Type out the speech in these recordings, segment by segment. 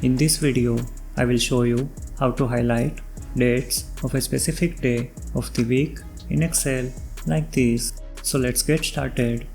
In this video, I will show you how to highlight dates of a specific day of the week in Excel like this. So let's get started.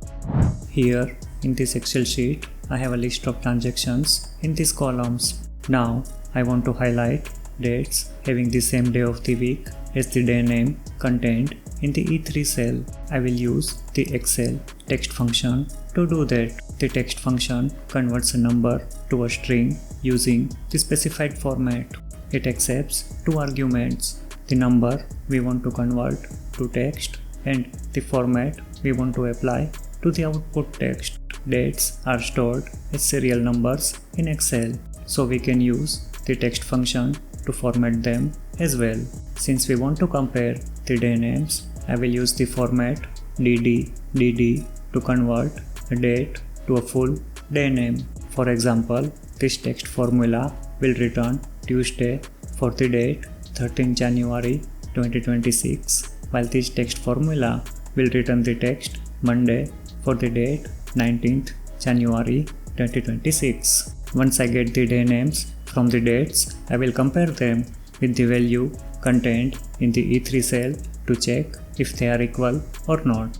Here in this Excel sheet, I have a list of transactions in these columns. Now I want to highlight dates having the same day of the week as the day name contained in the E3 cell. I will use the Excel text function to do that. The text function converts a number to a string using the specified format. It accepts two arguments, the number we want to convert to text and the format we want to apply to the output text. Dates are stored as serial numbers in Excel, so we can use the text function to format them as well. Since we want to compare the day names, I will use the format dd to convert a date to a full day name. For example, this text formula will return Tuesday for the date 13 January 2026, while this text formula will return the text Monday for the date 19th January 2026. Once I get the day names from the dates, I will compare them with the value contained in the E3 cell to check if they are equal or not.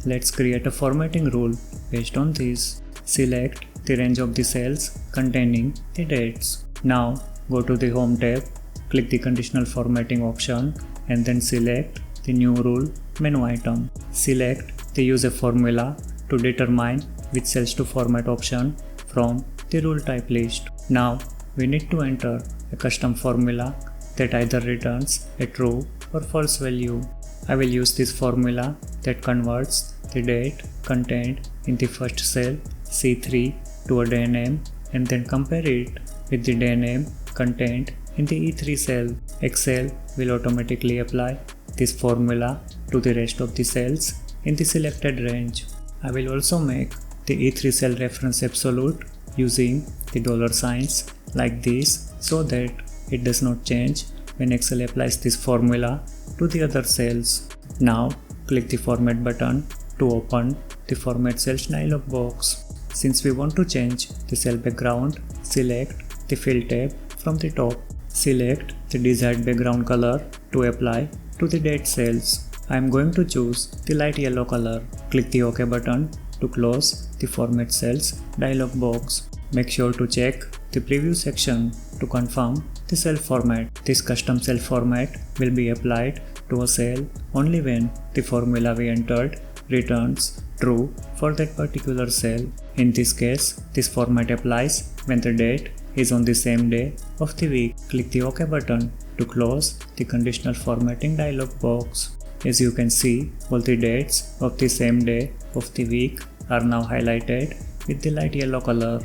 Let's create a formatting rule based on this. Select the range of the cells containing the dates. Now go to the Home tab, click the Conditional Formatting option and then select the New Rule menu item. Select the Use a Formula to determine which cells to format option from the rule type list. Now we need to enter a custom formula that either returns a true or false value. I will use this formula that converts the date contained in the first cell C3 to a day name and then compare it with the day name contained in the E3 cell. Excel will automatically apply this formula to the rest of the cells in the selected range. I will also make the E3 cell reference absolute using the dollar signs like this so that it does not change when Excel applies this formula to the other cells. Now click the Format button to open the Format Cells dialog box. Since we want to change the cell background, select the Fill tab from the top. Select the desired background color to apply to the date cells. I am going to choose the light yellow color. Click the OK button to close the Format Cells dialog box. Make sure to check the preview section to confirm the cell format. This custom cell format will be applied to a cell only when the formula we entered returns true for that particular cell. In this case, this format applies when the date is on the same day of the week. Click the OK button to close the conditional formatting dialog box. As you can see, all the dates of the same day of the week are now highlighted with the light yellow color.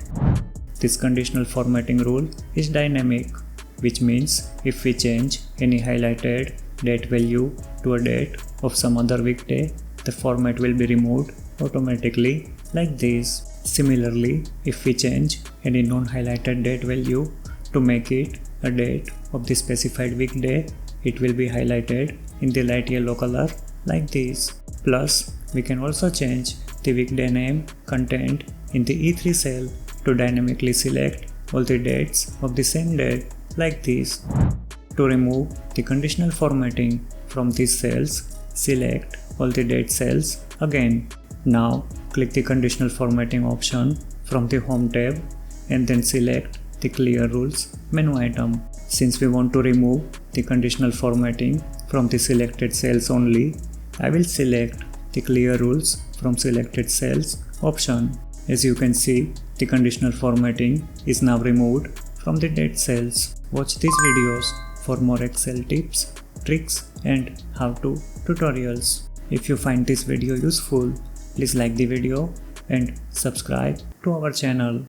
This conditional formatting rule is dynamic, which means if we change any highlighted date value to a date of some other weekday, the format will be removed automatically like this. Similarly, if we change any non-highlighted date value to make it a date of the specified weekday, it will be highlighted in the light yellow color like this. Plus, we can also change the weekday name contained in the E3 cell to dynamically select all the dates of the same day like this. To remove the conditional formatting from these cells, select all the date cells again. Now click the Conditional Formatting option from the Home tab and then select the Clear Rules menu item. Since we want to remove the conditional formatting from the selected cells only, I will select the Clear Rules from Selected Cells option. As you can see, the conditional formatting is now removed from the date cells. Watch these videos for more Excel tips, tricks and how-to tutorials. If you find this video useful, please like the video and subscribe to our channel.